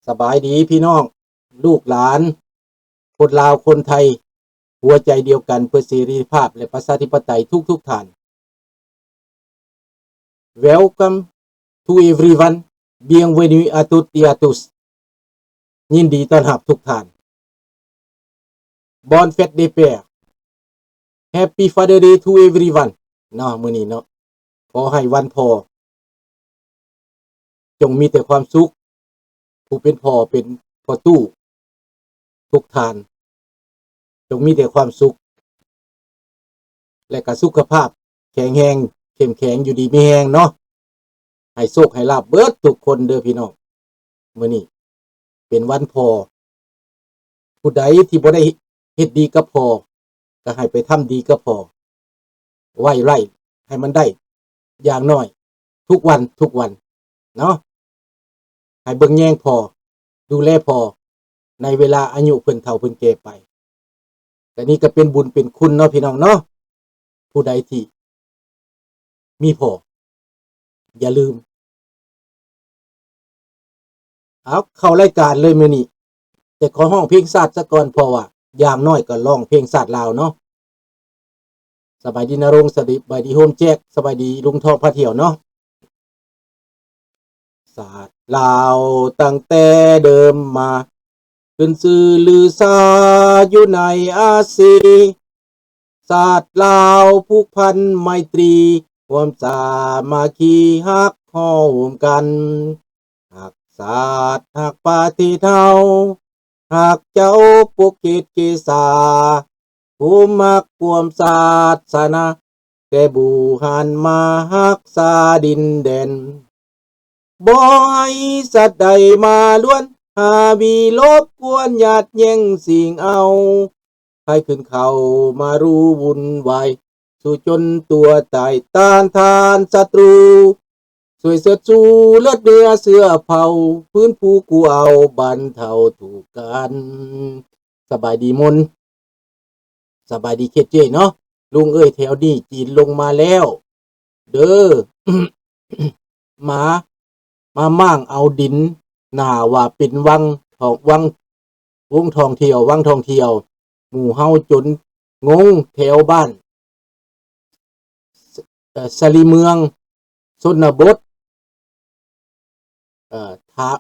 สบายดีพี่น้องลูกหลานคนลาวคนไทยหัวใจเดียวกันเพื่อเสรีภาพและประชาธิปไตยทุกท่าน Welcome to everyone Bienvenue à toutes et à tous ยินดีต้อนรับทุกท่าน Bon fête des pères Happy Father Day to everyone เนาะมื้อนี้เนาะขอให้วันพ่อจงมีแต่ความสุขผู้เป็นพ่อเป็นพ่อตู้ทุกท่านจงมีแต่ความสุขและก็สุขภาพแข็งแรงเข้มแข็งอยู่ดีมีแรงเนาะให้โชคให้ลาภเบิดทุกคนเด้อพี่น้องมื้อนี้เป็นวันพ่อผู้ใดที่บ่ได้เฮ็ดดีกับพ่อก็ให้ไปทำดีกับพ่อไว้ไร่ให้มันได้อย่างน้อยทุกวันเนาะให้เบิ่งแยงพ่อดูแลพ่อในเวลาอายุเพิ่นเฒ่าเพิ่นแก่ไปแต่นี่ก็เป็นบุญเป็นคุณเนาะพี่น้องเนาะผู้ใดที่มีพ่ออย่าลืมเอาเข้ารายการเลยมื้อนี้แต่ขอร้องเพลงชาติซะก่อนเพราะว่าอย่างน้อยก็ร้องเพลงชาติลาวเนาะสบายดีนรงค์สบายดีโฮมแจ็คสบายดีลุงทองพาเที่ยวเนาะศาสตร์ลาวตั้งแต่เดิมมาขึ้นชื่อลือชาอยู่ในอาซีศาสตร์ลาวผูกพันไมตรีความสามัคคีฮักฮ้อมกันหักศาสตร์หักปาฏิเฮาหากเจ้าปกเกตเกษาผู้มักความศาสนาแต่บูหันมาหักษาดินแดนบ่ให้สัตว์ใดมาล้วนหาบีลบกวนญาติแย่งสิ่งเอาใครขึ้นเขามารู้วุ่นวายสู้จนตัวตายต้านทานศัตรูสวยเสือจูเลือดเนื้อเสื้อเผาพื้นผู้กูเอาบันเทาถูกกันสบายดีมนสบายดีเคเจเนาะลุงเอ้ยแถวนี้จีนลงมาแล้วเด้อ มามั่างเอาดินหน้าว่าเป็นวังทองวังวงทองเที่ยววังทองเที่ยวหมู่เฮาจนงงแถวบ้านสลีเมืองชนบททา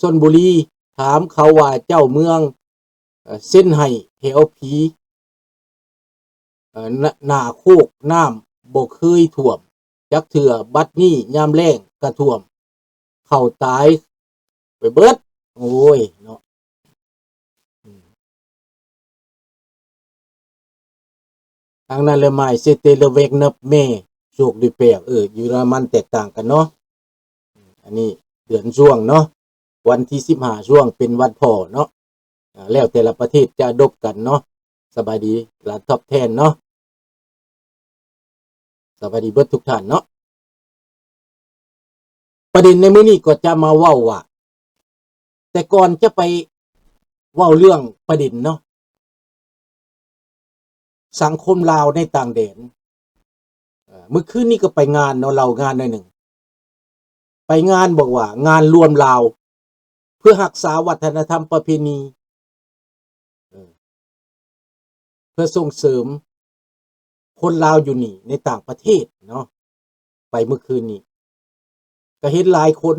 ชนบุรีถามเขาว่าเจ้าเมืองเส้นให้แถวผีหน้าโคกน้ำบ่เคยท่วมจักเถื่อบัดนี้ยามแล้งกระท่วมเข้าตายไปเบิดโอ้ยเนาะทางนั้นเลยไม่เซเตเลเวกนับเมโชคดีแปลกอยู่รามันแตกต่างกันเนาะอันนี้เดือนช่วงเนาะวันที่15ช่วงเป็นวันพ่อเนาะแล้วแต่ละประเทศจะดบกันเนาะสบายดีหลานท็อป10เนาะสบายดีเบิดทุกท่านเนาะประเด็นในมื้อนี้ก็จะมาเว้าว่าแต่ก่อนจะไปเว้าเรื่องประเด็นเนาะสังคมลาวในต่างแดนเมื่อคืนนี้ก็ไปงานเนาะเรางานหน่อยหนึ่งไปงานบอกว่างานรวมลาวเพื่อรักษาวัฒนธรรมประเพณีเพื่อส่งเสริมคนลาวอยู่นี่ในต่างประเทศเนาะไปเมื่อคืนนี้ก็เห็นหลายคน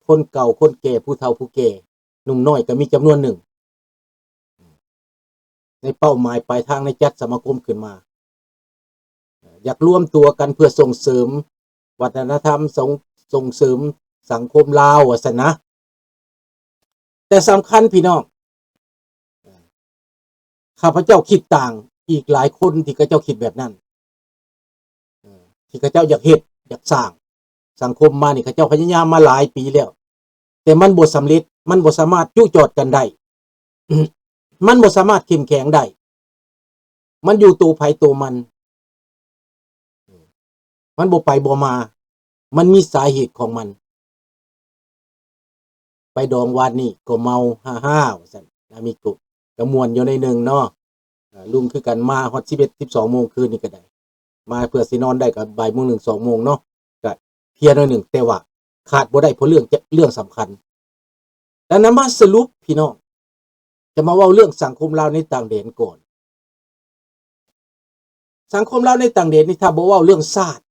คนเก่าคนแก่ผู้เฒ่าผู้แก่หนุ่มน้อยก็มีจำนวนหนึ่งในเป้าหมายปลายทางในจัดสมาคมขึ้นมาอยากร่วมตัวกันเพื่อส่งเสริมวัฒนธรรมส่งเสริมสังคมลาวว่าซั่นนะแต่สำคัญพี่น้องข้าพเจ้าคิดต่างอีกหลายคนที่เขาเจ้าคิดแบบนั้นที่เขาเจ้าอยากเฮ็ดอยากสร้างสังคมมานี่เขาเจ้าพยายามมาหลายปีแล้วแต่มันบ่สำเร็จมันบ่สามารถจู้จอดกันได้ มันบ่สามารถเข้มแข็งได้มันอยู่ตัวไผตัวมันบ่ไปบ่มามันมีสาเหตุของมันไปดองวานนี่ก็เมาฮ่าๆว่าซั่นนะมีก็ม่วนอยู่ในหนึ่งเนาะลุงคือกันมาฮอด11 12โมงคืนนี่ก็ได้ มาเพื่อสินอนได้ก็บ่ายโมง1 2โมงเนาะก็เพลียหน่อยหนึ่งแต่ว่าขาดบ่ได้เพราะเรื่องสำคัญดังนั้นมาสรุปพี่น้องจะมาเว้าเรื่องสังคมลาวในต่างแดนก่อนสังคมลาวในต่างแดนนี่ถ้าบ่เว้าเรื่องชาติ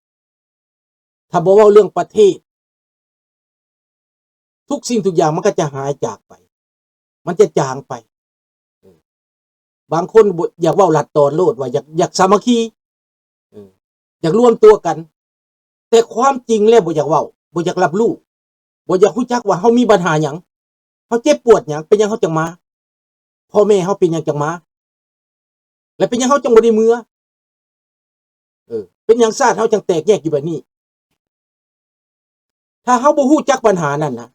ถ้าบ่เว้าเรื่องประเทศทุกสิ่งทุกอย่างมันก็จะหายจากไปมันจะจางไปบางคนอยากเว้าลัดตอนโลดว่าอยากสามัคคีอยากรวมตัวกันแต่ความจริงแล้วบ่อยากเว้าบ่อยากรับรู้บ่อยากรู้จักว่าเฮามีปัญหาหยังเฮาเจ็บปวดหยังเป็นหยังเฮาจังมาพ่อแม่เฮาเป็นหยังจังมาและเป็นหยังเฮาจังบ่ได้เมื่อเป็นหยังชาติเฮาจังแตกแยกอยู่แบบนี้ถ้าเฮาบ่รู้จักปัญหานั้นนะ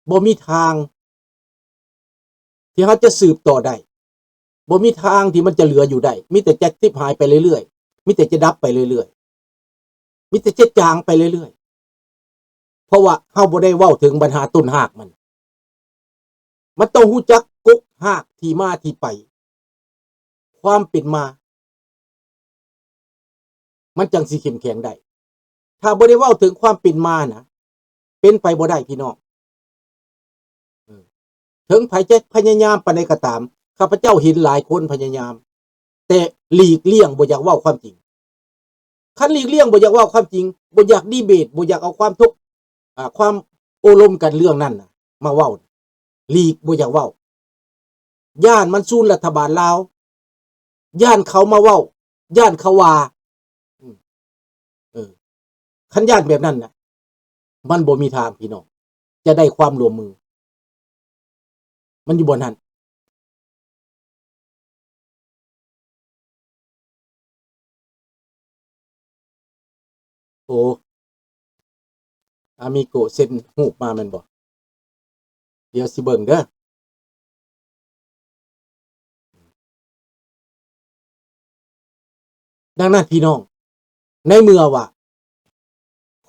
บ่มีทางที่เฮาจะสืบต่อได้บ่มีทางที่มันจะเหลืออยู่ได้มีแต่จะทิพหายไปเรื่อยๆมีแต่จะดับไปเรื่อยๆมีแต่จะจางไปเรื่อยๆเพราะว่าเฮาบ่ได้เว้าถึงปัญหาต้นรากมันต้องรู้จักกกรากที่มาที่ไปความเป็นมามันจังสิเข้มแข็งได้ถ้าบ่ได้เว้าถึงความเป็นมานะเป็นไปบ่ได้พี่น้องถึงไผจะพยายามปานใดก็ตามข้าพเจ้าเห็นหลายคนพยายามแต่หลีกเลี่ยงบ่อยากเว้าความจริงคันหลีกเลี่ยงบ่อยากเว้าความจริงบ่อยากดีเบตบ่อยากเอาความทุกข์ความโอลมกันเรื่องนั้นน่ะมาเว้าหลีกบ่อยากเว้าย่านมันสู้รัฐบาลลาวย่านเขามาเว้าย่านเขาว่าคันย่านแบบนั้นน่ะมันบ่มีทางพี่น้องจะได้ความร่วมมือมันอยู่บนนั้นโอ้อามิโกเซ็นรูปมาแม่นบ่เดี๋ยวสิเบิ่งเด้อดังนั้นพี่น้องในเมื่อว่า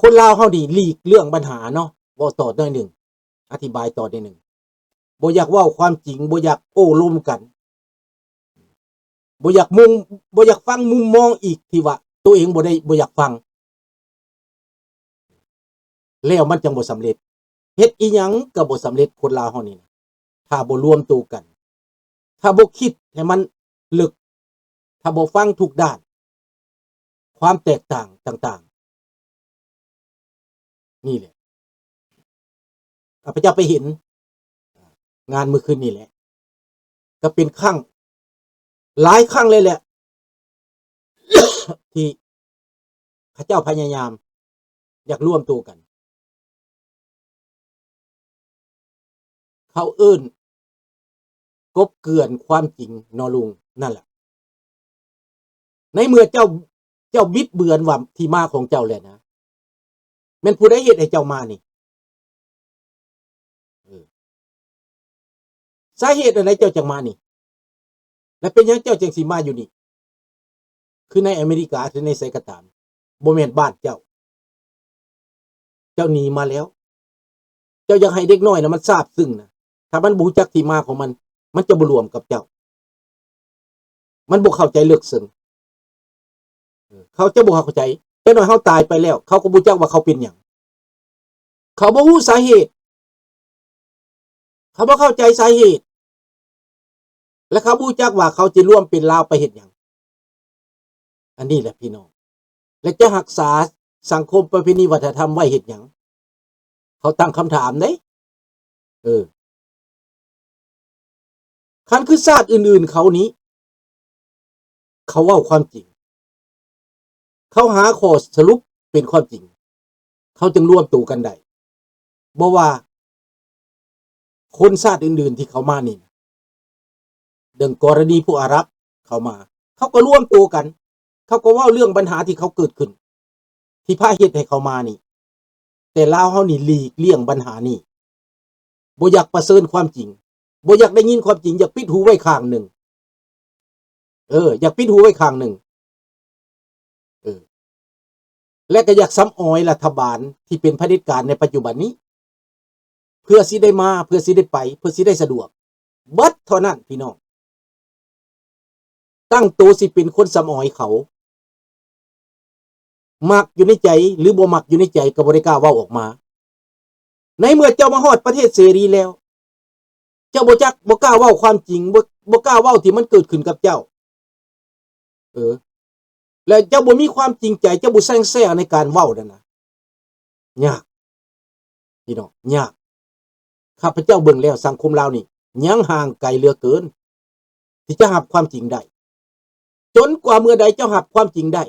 คนลาวเฮานี่หลีกเรื่องปัญหาเนาะเว้าต่อหน่อยหนึ่งอธิบายต่อหน่อยหนึ่งบ่อยากเว้าความจริงบ่อยากโอ้ร่วมกันบ่อยากบ่อยากฟังมุมมองอีกที่ว่าตัวเองบ่อยากฟังแล้วมันจังบ่สำเร็จเฮ็ดอีหยังก็บ่สำเร็จคนลาวเฮานี่ถ้าบ่รวมตัวกันถ้าบ่คิดให้มันลึกถ้าบ่ฟังทุกด้านความแตกต่างต่างๆนี่แหละข้าพเจ้าไปเห็นงานเมื่อคืนนี่แหละก็เป็นครั้งหลายครั้งเลยแหละ ที่ข้าเจ้าพยายามอยากร่วมตัวกันเขาเอิ้นกบเกลื่อนความจริงนอลุงนั่นแหละในเมื่อเจ้าบิดเบือนว่าที่มาของเจ้าแหละนะแม่นผู้ใดเฮ็ดให้เจ้ามานี่สาเหตุอะไรเจ้าจังมานี่และเป็นหยังเจ้าจังสิมาอยู่นี่คือในอเมริกาหรือในไสก็ตามบ่แม่นบ้านเจ้าหนีมาแล้วเจ้าอยากให้เด็กน้อยน่ะมันทราบซึ้งนะถ้ามันบ่รู้จักที่มาของมันจะบ่ร่วมกับเจ้ามันบ่เข้าใจลึกซึ้งเขาจะบ่เข้าใจแต่น้อยเฮาตายไปแล้วเขาก็บ่รู้จักว่าเขาเป็นหยังเขาบ่รู้สาเหตุเขาบ่เข้าใจสาเหตุและเขาบ่รู้จักว่าเขาสิร่วมเป็นลาวไปเฮ็ดหยังอันนี้แหละพี่น้องและจะรักษาสังคมประเพณีวัฒนธรรมไว้เฮ็ดหยังเขาตั้งคำถามเด้คันคือชาติอื่นๆเขานี้เขาเว้าความจริงเขาหาข้อสรุปเป็นความจริงเขาจึงร่วมตัวกันได้บ่ว่าคนชาติอื่นๆที่เขามานี่ดังกรณีพวกอาหรับเขามาเขาก็ร่วมตัวกันเขาก็เว้าเรื่องปัญหาที่เขาเกิดขึ้นที่พาเหตุให้เขามานี่แต่ลาวเฮานี่หลีกเลี่ยงปัญหานี่บ่อยากประเสริญความจริงบ่อยากได้ยินความจริงอยากปิดหูไว้ข้างหนึ่งอยากปิดหูไว้ข้างหนึ่งและก็อยากซ้ำออยรัฐบาลที่เป็นเผด็จการในปัจจุบันนี้เพื่อสิได้มาเพื่อสิได้ไปเพื่อสิได้สะดวกเบิดเท่านั้นพี่น้องตั้งตัวสิเป็นคนซ้ำออยเขา มักอยู่ในใจหรือบ่มักอยู่ในใจก็บ่ได้กล้าเว้าออกมาในเมื่อเจ้ามาฮอดประเทศเสรีแล้วเจ้าบ่จักบ่กล้าเว้าความจริงบ่กล้าเว้าที่มันเกิดขึ้นกับเจ้าแล้วเจ้าบ่มีความจริงใจเจ้าบ่แซงแซ่ในการเว้านั่นน่ะยากพี่น้องยากข้าพเจ้าเบิ่งแล้วสังคมลาวนี่ยังห่างไกลเหลือเกินที่จะรับความจริงได้จนกว่าเมื่อใดเจ้ารับความจริงได้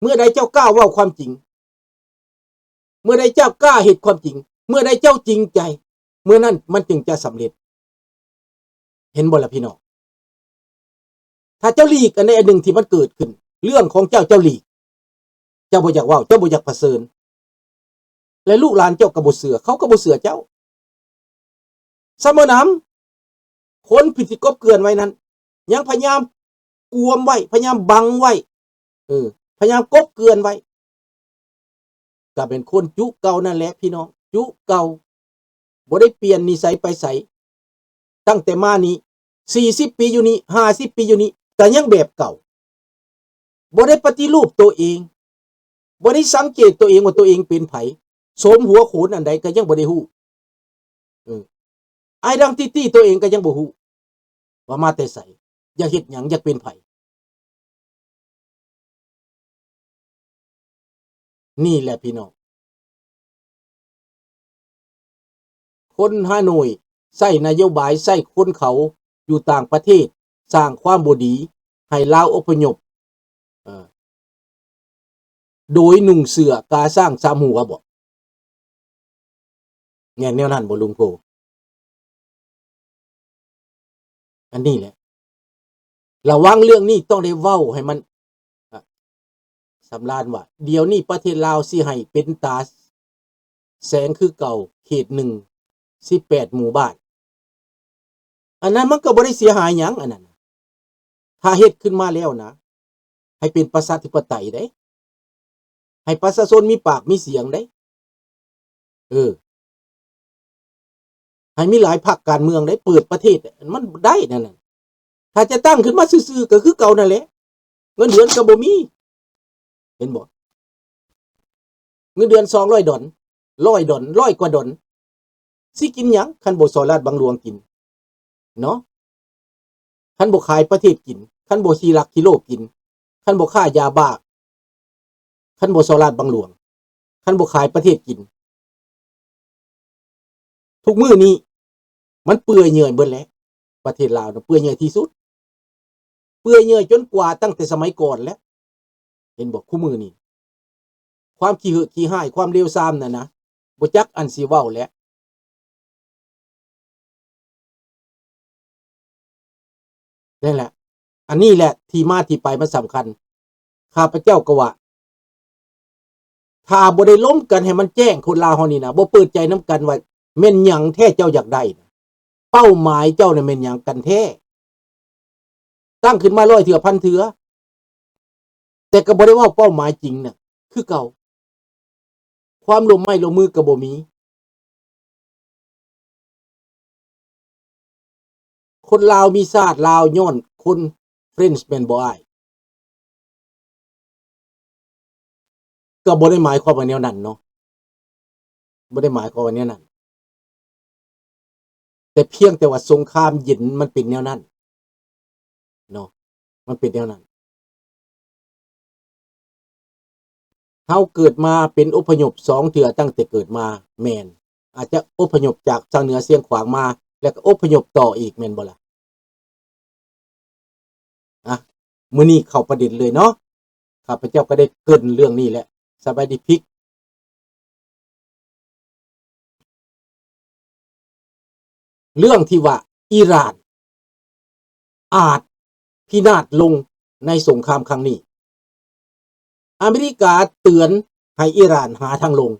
เมื่อใดเจ้ากล้าเว้าความจริงเมื่อใดเจ้ากล้าเฮ็ดความจริงเมื่อใดเจ้าจริงใจเมื่อนั้นมันจึงจะสำเร็จเห็นบ่ล่ะพี่น้องถ้าเจ้าหลีกอันใดอันหนึ่งที่มันเกิดขึ้นเรื่องของเจ้าหลีกเจ้าบ่อยากเว้าเจ้าบ่อยากประเสริญและลูกหลานเจ้าก็บ่เชื่อเขาก็บ่เชื่อเจ้าเสมอนำคนผิดที่กบเกลื่อนไว้นั้นยังพยายามกวมไว้พยายามบังไว้พยายามกบเกลื่อนไว้ก็เป็นคนจุเก่านั่นแหละพี่น้องจุเก่าบ่ได้เปลี่ยนนิสัยไปไสตั้งแต่มานี้40ปีอยู่นี่50ปีอยู่นี่ก็ยังแบบเก่าบ่ได้ปฏิรูปตัวเองบ่ได้สังเกตตัวเองว่าตัวเองเป็นไผโสมหัวโขนอันใดก็ยังบ่ได้ฮู้identity ตัวเองก็ยังบ่ฮู้ว่ามาแต่ไสอยากเฮ็ดหยังอยากเป็นไผนี่แหละพี่น้องคนฮานอยใช้นโยบายใช้คนเขาอยู่ต่างประเทศสร้างความบ่ดีให้ลาวอพยพโดยนุ่งเสื้อกาสร้าง3หัวบ่แนวนั้นบ่ลุงโกอันนี้แหละระวังเรื่องนี้ต้องได้เว้าให้มันสำราญว่าเดี๋ยวนี้ประเทศลาวสิให้เป็นตาแสงคือเก่าเขต1 18หมู่บ้านอันนั้นมันก็บ่ได้เสียหายหยังอันนั้นถ้าเฮ็ดขึ้นมาแล้วนะให้เป็นประชาธิปไตยเด้ให้ประชาชนมีปากมีเสียงเด้ให้มีหลายพรรคการเมืองได้เปิดประเทศมันได้นั่นน่ะถ้าจะตั้งขึ้นมาซื่อๆก็คือเก่านั่นแหละเงินเดือนก็บ่มีเห็นบ่เงินเดือน200 ดอล100 ดอล100 กว่าดอลสิกินหยังคันบ่สอราดบังหลวงกินเนาะคันบ่ขายประเทศกินคันบ่ขี้ลักขี้โลภกินคันบ่ค้ายาบ้าคันบ่สอราดบังหลวงคันบ่ขายประเทศกินทุกมื้อนี้มันเปื่อยเนื่อยเบิดแล้วประเทศลาวน่ะเปื่อยเนื่อยที่สุดเปื่อยเนื่อยจนกว่าตั้งแต่สมัยก่อนแล้วเห็นบ่คุมื้อนี้ความขี้เหอะขี้ห้ายความเลวทรามน่ะนะบ่จักอันสิเว้าแล้วนั่นแหละอันนี้แหละที่มาที่ไปมันสำคัญข้าพเจ้าก็ว่าถ้าบ่ได้ล้มกันให้มันแจ้งคนลาวเฮานี่นะบ่เปิดใจนํกันว่าแม่นหยังแท้เจ้าอยากได้เป้าหมายเจ้าน่ะแม่นหยังกันแท้ตั้งขึ้นมา100เทื่อ1,000เทื่อแต่ก็บ่ได้เว้าเป้าหมายจริงน่ะคือเก่าความร่วมไม้ร่วมมือก็บ่มีคนลาวมีชาติลาวย้อนคนเฟรนช์แม่นบ่อ้ายก็บ่ได้หมายความว่าแนวนั้นเนาะบ่ได้หมายความว่าแนวนั้นแต่เพียงแต่ว่าสงครามเย็นมันเป็นแนวนั้นเนาะมันเป็นแนวนั้นเฮาเกิดมาเป็นอพยพ2เทื่อตั้งแต่เกิดมาแม่นอาจจะอพยพจากทางเหนือเสียงขวางมาแล้วก็อพยพต่ออีกแม่นบ่ล่ะมื้อนี้เข้าประเด็นเลยเนาะข้าพเจ้าก็ได้เกริ่นเรื่องนี้แหละสบายดีพิกเรื่องที่ว่าอิหร่านอาจพินาศลงในสงครามครั้งนี้อเมริกาเตือนให้อิหร่านหาทางลง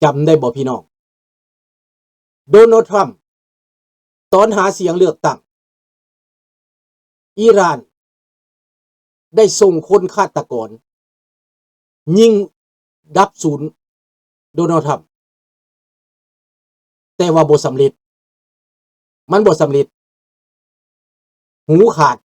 จำได้บ่พี่น้องโดนัลด์ทรัมป์ตอนหาเสียงเลือกตั้งอิหร่านได้ส่งคนฆาตกรยิงดับศูนย์โดนัลด์ทรัมป์แต่ว่าบ่สำเร็จมันบ่สำเร็จหูขาด